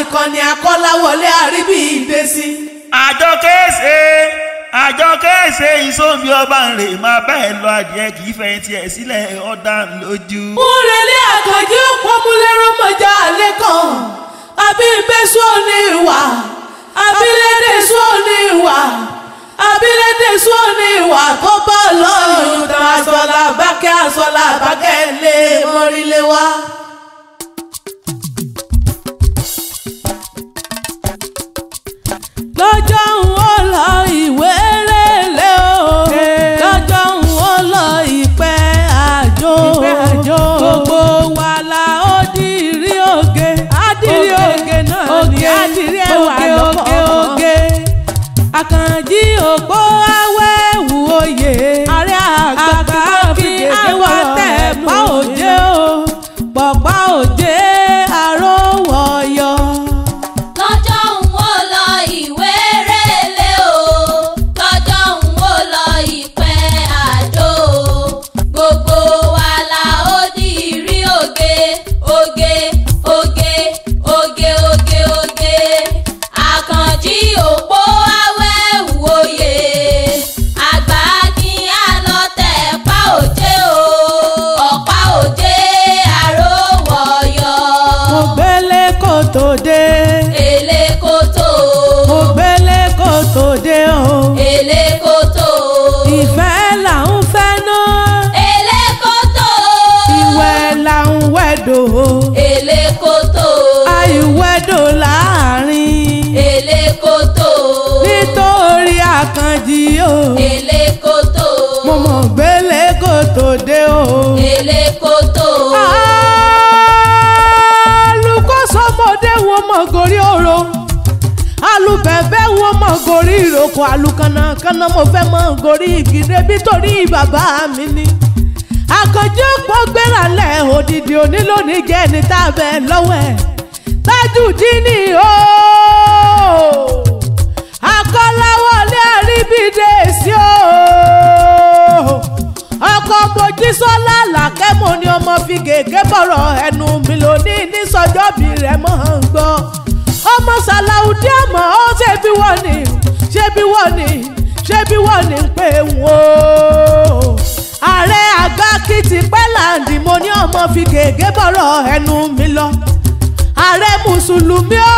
ìkànnì Akọ́láwọlé Àríbídésí. àjọ kéèsè ìsòmí ọba ń rè máa bẹ́ẹ̀ lọ adìẹ kì í fẹ̀yìntì ẹ̀ sílẹ̀ ọ̀dà lójú. múrelé Àkànjí òpómúlérò mọ̀já lẹ́kàn àbíbẹ́sù òní ìwà àbílẹ̀dẹ̀sù òní ìwà àbílẹ̀dẹ̀sù òní ìwà tó bá lọ́yún tán aṣọlá bákẹ́ lé mọ́rílé wá. lọ́jọ́ ń ó lọ ìwé rẹ̀lẹ̀ o lọ́jọ́ ń ó lọ ìpẹ́ àjò gbogbo wa la ó dìrí oge náà ní àdìrí oge Àkànjí òpó awẹ́wù oyè ààrẹ àgbà kí àwa tẹ̀ pa òjé o pọ̀pá òjé àròwọ̀yọ. ìfẹ́ là ń fẹ́ náà Elékòtò ìwẹ̀ là ń wẹ̀dò Elékòtò àìwẹ̀dò láàrin Elékòtò nítorí Àkànjí o Elékòtò mo mọ̀ gbélé kòtò dé o Elékòtò alùkọ́sọmọdé wọn mọ̀ gorí oró alùbẹ̀bẹ̀ wọn mọ̀ gorí ìrókò alùkànnàkànnà mo fẹ́ mọ̀ gorí igi débi torí bàbá mi ni. Àkànjí òpó gbéra lẹ̀ òdìdí òní lónìí jẹ́ ní tábẹ̀ lọ́wọ́ ẹ̀ Tajudeen o Akọ́láwọlé Àríbídésí o ọkọ̀ Mojísọ́lá làkẹ́mọ̀ ni ọmọ fi gègé bọ̀rọ̀ ẹnu mi lónìí ní sọjọ́bí rẹ̀ mọ̀ ń gbọ́ ọmọ Sàláùdí àmọ́ ó ṣe bí wọ́n ní ń pè wọ́n ààrẹ àgbà kìtì pẹ́láǹdì mo ní ọmọ fi gègé bọ̀rọ̀ ẹnu mi lọ ààrẹ mùsùlùmí o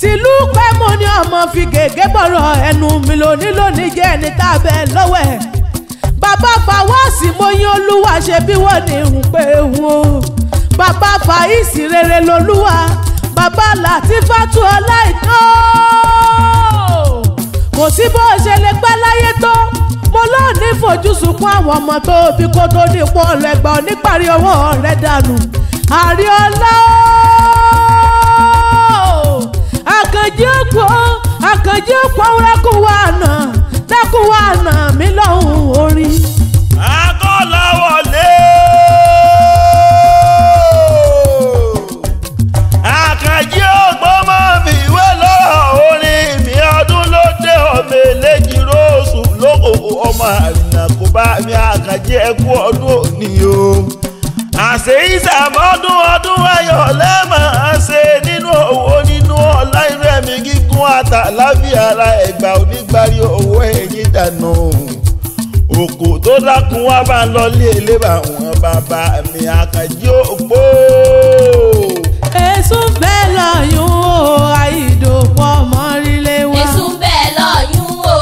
tìlú pẹ́ mo ní ọmọ fi gègé bọ̀rọ̀ ẹnu mi lónìí jẹ́ ẹni tábẹ́ lọ́wọ́ ẹ̀ bàbá Fàwọ́sì mo yín Olúwa ṣe bí wọ́n ní ń pè wọ́n bàbá Fàísì rere lolúwa bàbá Làtífátù Ọláìtàn kò sí bó ṣe lè pẹ́ láyé tó mo lóò ní fojú sunkún àwọn ọmọ tó bí kó tó ní pọ́ lẹ́gbà oníparí ọwọ́ rẹ̀ dànù Àríọlá Àkànjí òpó dákun wá nà mí lọ́hùn orin. Akọ́láwọlé Àkànjí òpó mọ́ mi ìwé lọ́rọ̀ orin mi ọdún ló dé ọmọ eléjì róòsù lóko ọmọ àrìnà kò bá mi Àkànjí ẹkú ọdún òní o àṣẹ ìsàmọ́dún ọdún ayọ̀ lẹ́mọ̀ ṣe nínú owó nínú ọlá irú ẹ̀mí gígùn àtàláfíà ara ẹ̀gbà onígbàrí owó ẹ̀yìn dànù òkò tó dákun wá bá ń lọ lé elébà wọn bàbá mi Àkànjí òpó. èsùn bẹ́ẹ̀ lọ́yún o àìdòpọ̀ mọ́rílé wá. Èsùn bẹ́ẹ̀ lọ́yún o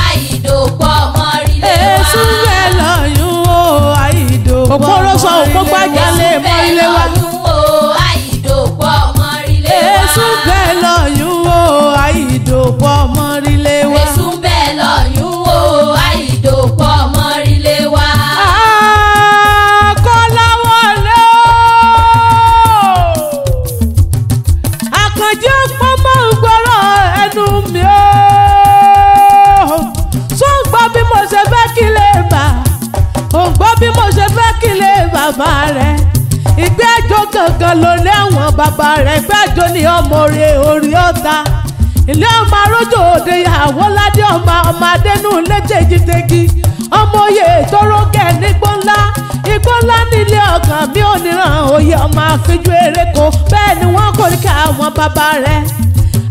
àìdòpọ̀ mọ́rílé wá. èsùn bẹ́ẹ̀ lọ́yún o àìdòpọ̀ mọ́rílé wá. òpóròsọ òpó gbàjálẹ̀ mọ́rílé wá. Èsùn bẹ́ẹ̀ lọ́yún o àìdòpọ̀ mọ́rílé wá. èsùn bẹ́ẹ̀ lọ́yún o àìdòpọ̀ mọ́rílé wá. Èsùn bẹ́ẹ̀ lọ́yún o àìdòpọ̀ mọ́rílé wá. Akọ́láwọlé Àkànjí òpó mọ́ ń gbọ́rọ̀ ẹnu mi o tó ń gbọ́ bí mo ṣe fẹ́ kí lè bà ò ń gbọ́ bí mo ṣe fẹ́ kí lè bàbá rẹ̀ ìgbé àjò gangan ló lé àwọn bàbá rẹ̀ ìgbé àjò ní ọmọ rẹ̀ orí ọ̀tá ilé ọmọ arójò òde ìyàwó ládé ọmọ adẹnu létejìtegi ọmọ oyè tóró gẹ̀ nígbó ńlá nílé ọkàn ràn mí ò ní ràn òye ọmọ àfijù eréko bẹ́ẹ̀ ni wọ́n kò ní kí àwọn bàbá rẹ̀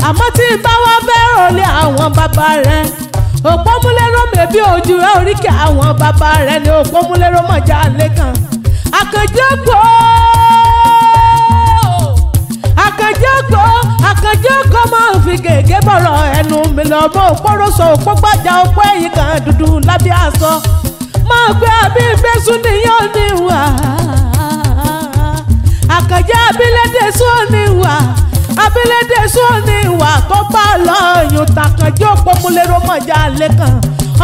àmọ́ tí bá wá fẹ́ rọlé àwọn bàbá rẹ̀ òpómúlérò mẹ́bí ojú rẹ̀ oríkì àwọn bàbá rẹ̀ ni òpómúlérò mọ̀já lẹ́kàn àkànjọ́gbò máa ń fi gègé bọ̀rọ̀ ẹnu mi lọ mọ́ òpóròsọ òpógbàjà òpó ẹ̀yìn kan dúdú lábẹ́ aṣọ máa gbé àbí ìgbésùn níyàn níwà àkànjẹ́ abilédè sùn níwà abilédè sùn níwà tó bá lọ́yún tàkànjọ́ òpómúlérò mọ̀já lẹ́kàn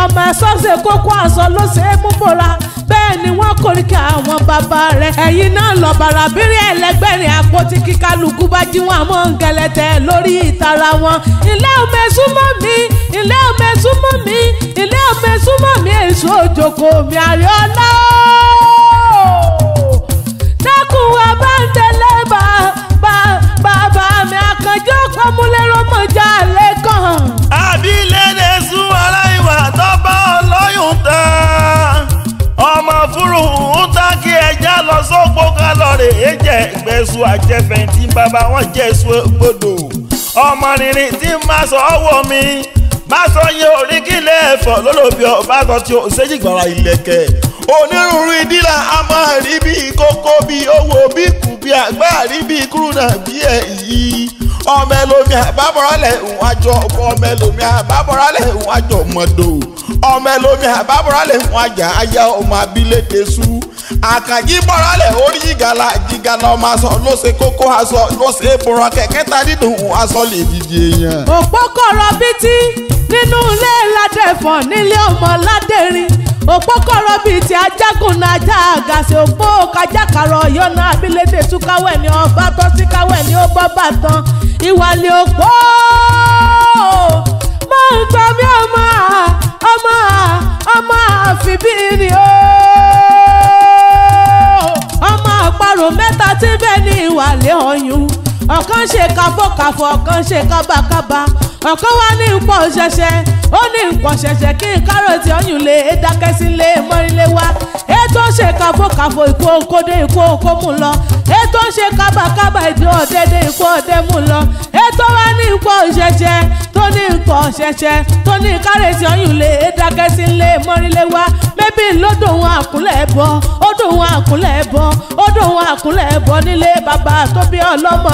ọmọ ẹ̀sọ́ ṣe kókó aṣọ ló ṣe é mú bora bẹ́ẹ̀ ni wọ́n kórìkì àwọn bàbá rẹ̀ ẹ̀yin náà lọ bàrà bírí ẹlẹgbẹ́rin àpótí kíkálukú bá jí wọn àmọ́ ngẹlẹ́tẹ̀ lórí ìtara wọn ilé ọmọ súnmọ́ mi ilé ọmọ súnmọ́ mi ilé ọmọ súnmọ́ mi èso òjòkó mi àríọ́lá dákun wa bá ń tẹ̀lé bàbá mi àkànjọ́ òpómúlérò mọ̀já lẹ́kàn. abilédè sún aláìwà tó bá ọlọ́yún tán ọmọ fúru ń tán kí ẹja lọ sóko kálọ̀rì ẹ̀jẹ̀ gbẹ̀sùn àjẹfẹ̀yìntì bàbá wọn jẹ̀sùn gbọdọ̀ ọmọ rìnrìn tí má sọ ọwọ́ mi má sọ yẹ orí kílẹ̀ ẹ̀fọ́ lólobí ọba sọ tí ó ṣèjì gbàrà ìlẹ̀kẹ̀ onírúurú ìdílà a máa rí bí kókó bí owó bí kù bí àgbà rí bí kúrúnà bí èyí ọmọ ẹlòmí àbábọ̀rálẹ̀ ń wájọ ọmọ ẹlòmí àbábọ̀rálẹ̀ ń wájọ mọ̀dọ̀ ọmọ ẹlòmí àbábọ̀rálẹ̀ ń wájà ayá ọmọ abilédè sú àkànjí bọ̀rálẹ̀ orí jìgàlà ọmọ aṣọ ló ṣe kókó aṣọ ló ṣe é bọ̀rọ̀ kẹ̀kẹ́ ta dídùn aṣọ lè dìde èèyàn. òpókọ̀rọ̀ bítí nínú ilé ládẹ́fọ̀n nílé ọmọ ládẹ́rin òpókọ̀rọ̀ bíi ti ajágùn náà ajá àgàṣe òpó kájákàrọ̀ yọ̀nà abilédè túkáwẹ̀ ni ọba tó sí káwẹ̀ ni ó bọ́ bàtàn ìwàlẹ̀ òpó máa ń gbọ́ mí ọmọ àfibíni o ọmọ àparò mẹ́ta tí bẹ́ẹ̀ ní ìwàlẹ̀ ọ̀yún ọ̀kan ṣe káfọ́káfọ́ ọ̀kan ṣe kábàkábà ọ̀kan wá ní ipò ṣẹ̀ṣẹ̀ ó ní ipò ṣẹ̀ṣẹ̀ kí n kárọ̀tì ọ̀yún lè dákẹ́ sílé mọ́rílé wá ètò ṣe káfọ́káfọ́ ìkó okòdé ìkó okó mú lọ ètò ṣe kábàkábà ìdí ọ̀dẹ́dẹ́ ìkó ọ̀dẹ́ mú lọ ètò wá ní ipò ṣẹ̀ṣẹ̀ tó ní ipò ṣẹ̀ṣẹ̀ tó ní kárọ̀tì ọ̀yún lè dákẹ́ sílé mọ́rílé wá mẹ́bí lódò wọn àkúnlẹ̀ bọ̀ odò wọn àkúnlẹ̀ bọ̀ odò wọn àkúnlẹ̀ bọ̀ nílé bàbá tó bí ọlọ́mọ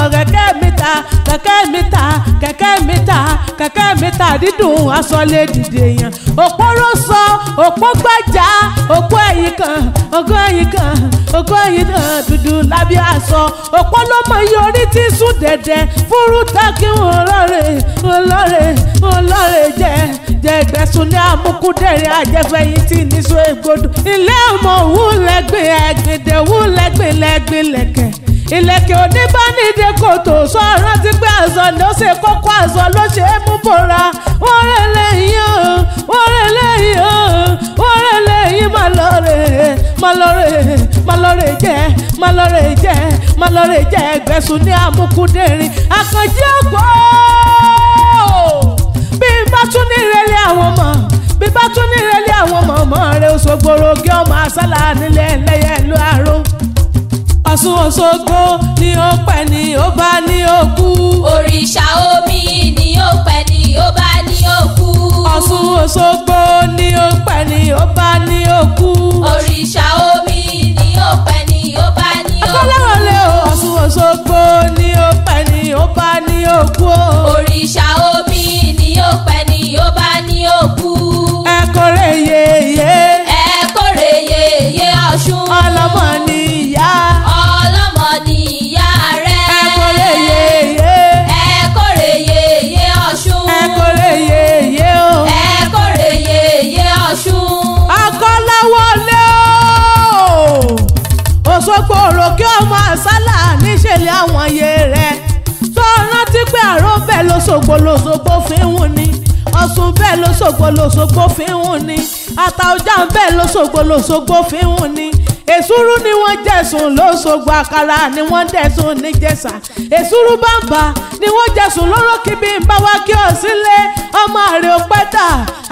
kẹ̀kẹ́ mi ta dídùn aṣọ lè dìde yàn òpóró sọ òpó gbàjà òpó ẹ̀yìn kan dúdú lábẹ́ aṣọ òpó lọ́mọ yìí orí tí sùn dẹ̀dẹ̀ fúrúta kí wọ́n lọ́rẹ̀ jẹ̀gbẹ̀sùn ní amúkúdẹ̀rẹ̀ àjẹfẹ̀yìntì níṣó ègbodò ilé ọmọ wúlẹ̀gbìn ẹ̀gbìndẹ̀ wúlẹ̀gbìn lẹ́gbìn ìlẹ̀kẹ̀ oníbánidé kòtò sọ rántí pé àzọ ló ṣe kókó àzọ ló ṣe é mú bora wọ́n rẹ̀ lẹ́yìn má lọ́rẹ̀ jẹ́ ẹgbẹ̀sùn ní amúkúdẹ̀rín àkànjí ògbó bí bá tún ní ìrẹ̀lẹ̀ àwọn ọmọ rẹ̀ Òṣogbòrò gé ọmọ àṣálà nílẹ̀ ẹlẹ́yẹ ló àrò Ọ̀ṣun Òṣogbo ni ó pẹ́ ni ó bá ní òkú. Òrìṣà omi ni ó pẹ́ ni ó bá ní òkú. Ọ̀ṣun Òṣogbo ni ó pẹ́ ni ó bá ní òkú. Òrìṣà omi ni ó pẹ́ ni ó bá ní òkú. Akọ́lẹ́wọlé o Ọ̀ṣun Òṣogbo ni ó pẹ́ ni ó bá ní òkú. Òrìṣà omi ni ó pẹ́ ni ó bá ní òkú. Ẹ kórè yèyé. Ẹ kórè yèyé Ọ̀ṣun. Ọlọ́mọ ni ìyá. Ọlọ́mọ ni ìyá rẹ̀. Ẹ kórè yèyé. Ẹ kórè yèyé Ọ̀ṣun. Ẹ kórè yèyé o. Ẹ kórè yèyé Ọ̀ṣun. Akọ́lẹ́wọlé o Òṣogbo òròkè ọmọ àṣálà níṣẹ̀lẹ̀ àwọn ayé rẹ̀ tó rántí pé àrò bẹ́ẹ̀ lóṣogbo fi ń wù ní Ọ̀ṣun bẹ́ẹ̀ lóṣogbo fi ń wù ní Àtaọ̀jà bẹ́ẹ̀ lóṣogbo fi ń wù ní èsúrú ni wọ́n jẹ̀sùn lóṣogbo àkàrà ni wọ́n dẹ̀sùn níjẹ̀ṣà èsúrú bàbà ni wọ́n jẹ̀sùn lọ́rọ́ kí bí n bá wá kí ọ sílé ọmọ àrè ò pẹ́tà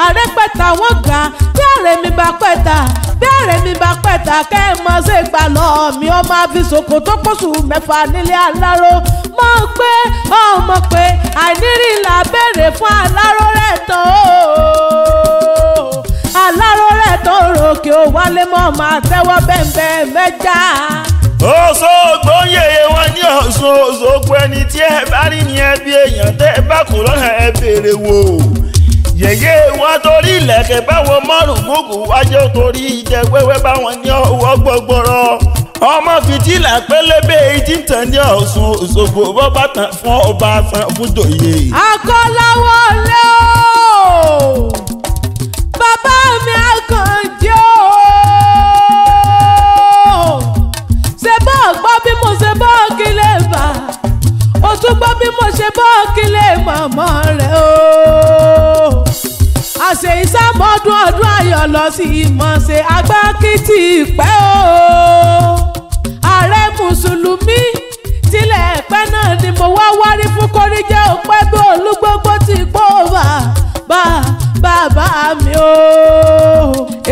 àrè pẹ́tà wọ́n gbà bí àrè mi bá pẹ́tà bí àrè mi bá pẹ́tà kẹ́ ẹ mọ̀ ṣe gbà lọ mi ọmọ àfisòkò tó pọ̀ṣù mẹ́fà nílé aláró mọ̀ pé ọmọ pé àìnírí là béèrè fún aláró rẹ̀ tán o aláró rẹ̀ tó ròkè ó wálé mọ́ máa tẹ́wọ́ bẹ́ẹ̀ mẹ́jà. Òṣogbo yèyé wọn ní Ọ̀ṣun Òṣogbo ẹni tí ẹ bá rí ní ẹbí èèyàn tẹ́ ẹ bá kú lọ́nà ẹ béèrè wò. Yèyé wọn torí ìlẹ̀kẹ̀ báwọn márùn gúgù wájú torí ìjẹ wẹ́wẹ́ báwọn ní ọwọ́ gbọgbọrọ. Ọmọ fìtílà pélébé tí ń tàn ní Ọ̀ṣun Òṣogbo bọ́ bá tàn fún ọba san fún jòyè. Akọ́láwọlé o bàbá mi Àkànjí o ṣe bọ́ gbọ́ bí mo ṣe bọ́ kí lè bà ó tún gbọ́ bí mo ṣe bọ́ kí lè mọ̀mọ́ rẹ̀ o àṣẹ ìsàmọ́dún ọdún ayọ̀ lọ sí ìmọ̀ọ́ṣe Agbákìtì pẹ́ o ààrẹ mùsùlùmí tilẹ̀ pẹ́ náà ni mo wá wárí fún kórìjẹ́ òpẹ́ bí Olúgbógbó ti gbó bàbá mi o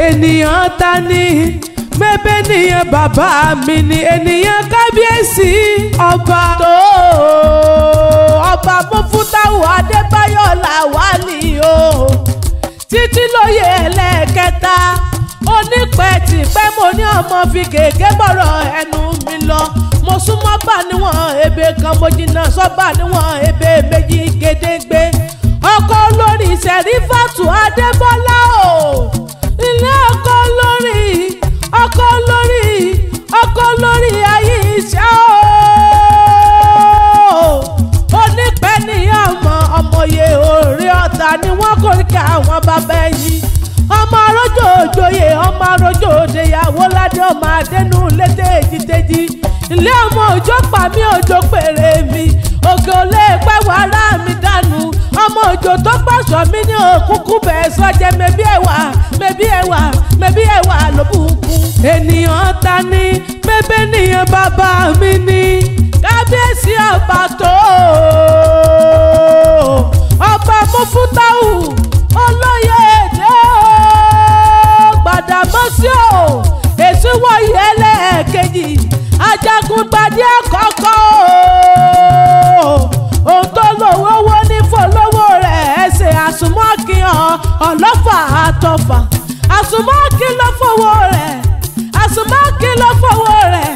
ènìyàn ta ni mẹ́bẹ́ nìyẹn bàbá mi ni ènìyàn kábíyèsí ọba tó ọba Mufútáù Adébáyọ̀ Làwálì o títí lóye ẹlẹ́ẹ̀kẹta onípẹ̀tì pẹ́ mo ní ọmọ fi gègé bọ̀rọ̀ ẹnu mi lọ mo súnmọ́ bá níwọ̀n ebè kan mo jìnnà sọ́bà níwọ̀n ebè méjì gédégbé ọkọ olórí Sẹ̀rífátù Adébọ́lá o ilé ọkọ olórí ayé iṣẹ́ o onípẹ́ ní ọmọye orí ọ̀tá ni wọ́n kórìkà àwọn bàbá ẹ̀yìn ọmọ arójò òjòyè ọmọ arójò òdeyàwó ládé ọmọ adẹnu lédè èjìtẹ́jì ilé ọmọ òjò pa mí òjò pèrè mi òkè olè pẹ́ wàrà mi dànù ọmọ òjò tó pàṣọ mi ní òkúkú bẹ́ẹ̀ sọ́jẹ́ mẹ́bí ẹ̀wà ló bùkún ènìyàn ta ni mẹ́bẹ́ nìyẹn bàbá mi ní kábíyèsí ọba tó ọba Mufútáù olóyè èdè Gbàdámọ́sí o èsì wọ̀nyí ẹlẹ́ẹ̀kejì Ajagungbadé àkọ́kọ́ ohun tó lówó wó ní fọlọ́wọ́ rẹ̀ ẹsẹ̀ àsùnmọ́kìhàn ọlọ́fà àtọ̀fà àsùnmọ́kì ló fọwọ́ rẹ̀ àsùnmọ́kì ló fọwọ́ rẹ̀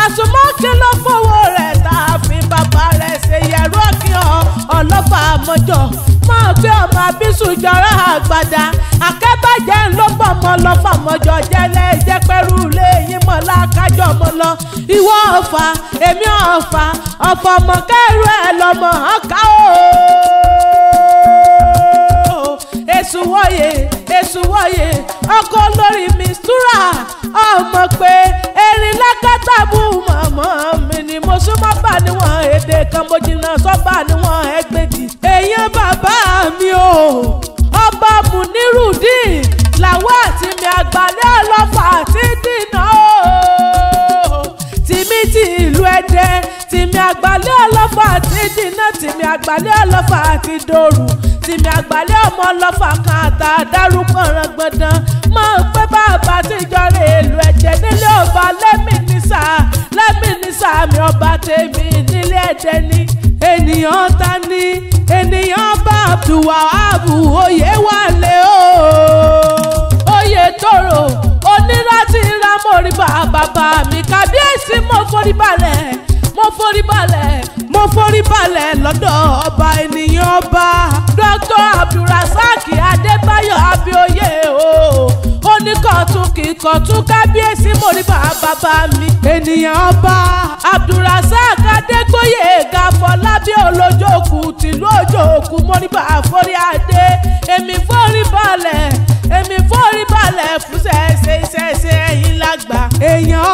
àsùnmọ́kì ló fọwọ́ rẹ̀ tá a fi bàbá rẹ̀ ṣe yẹ̀rú ọ̀kìhàn ọlọ́fà àmọ́jọ máa gbé ọmọ abísù jọra àgbàdá akẹ́bàjẹ́ ló bọ̀ mọ́ lọ́fà mọ́jọ jẹ́lẹ̀ jẹ́pẹ́rú lé yín mọ́ lákájọ́ mọ́ lọ ìwọ ọ̀fà èmi ọ̀fà ọmọ kẹrù ẹ̀ lọ́mọ ọ̀ká o èṣù wọ̀yè ọkọ olórí mistura ọmọ pé erin lákàtàbù màmá mi ni mo súnmọ́ bá níwọ̀n èdè kan mo jìnnà sọ́bà níwọ̀n ẹgbẹ̀jì èèyàn bàbá mi o ọba Munirudeen làwọn àti mi àgbàlẹ̀ ọlọ́fà àti dìnnà o tìmí ti ìlú Ẹdẹ tìmí àgbàlẹ̀ ọlọ́fà àti dìnnà tìmí àgbàlẹ̀ ọlọ́fà àti dòrù tìmí àgbàlẹ̀ ọmọ ọlọ́fà kan àtà dárúkọ ọ̀ràn gbọ̀dán máa ń pẹ́ bàbá tíjọ́rẹ̀ èlò ẹ̀jẹ̀ nílé ọba lẹ́mìnísà mi ọba tèmi nílé Ẹdẹ ni ènìyàn ta ni ènìyàn bá Abdulwahab Oyèwálé o Oyètòrò oníláti rámọ̀rí bàbá mi kábíyèsí mo forí balẹ̀ lọ́dọ̀ ọba ènìyàn ọba Dr. Abdulrasaq Adébáyọ̀ Abíóyè o oníkọ̀tún kábíyèsí mo rí bàbá mi ènìyàn ọba Abdulrasaq Adégbóyè Gàfọ́lábí olójókù tìlú òjòkù mo rí forí adé èmi forí balẹ̀ fún ṣẹ̀ṣẹ̀ ẹ̀yìn lágbà èèyàn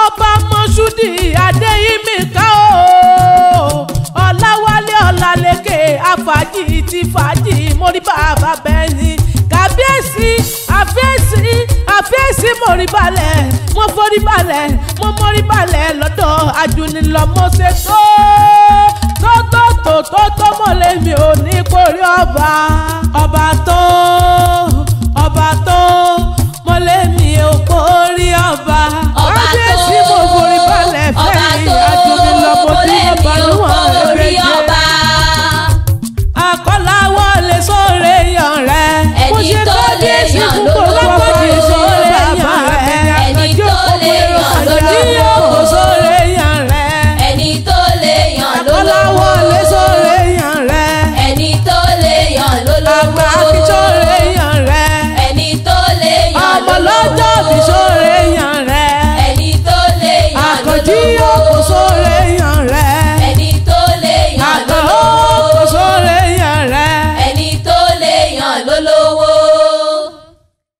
ọba Mọ́ṣúdì Adéyímíkà o Ọláwálé Ọlálékè afájì ti fàájì mo rí bàbá bẹ́ẹ̀ ni kábíyèsí àfẹ́sí mo forí balẹ̀ mo forí balẹ̀ mo mórí balẹ̀ lọ́dọ̀ àjùnilọ mo ṣe tó mo lè mi ò ní kórí ọba tó mo lè mi ò kórí ọba kábíyèsí mo forí balẹ̀ fẹ́yìn àjùnilọ mo tí mo bá níwọ̀n ẹgbẹ́ àkọ́láwọ́ lè sóore yan rẹ̀ mo ṣe kábíyèsí fún gbogbo sóore yan rẹ̀ ẹni tó lè yàn lólówó kò sóore yan rẹ̀ ẹni tó lè yàn àkọ́láwọ́ lè sóore yan rẹ̀ ẹni tó lè yàn lólówó àgbà kí sóore yan rẹ̀ ẹni tó lè yàn ọmọ lọ́jọ́ bí sóore.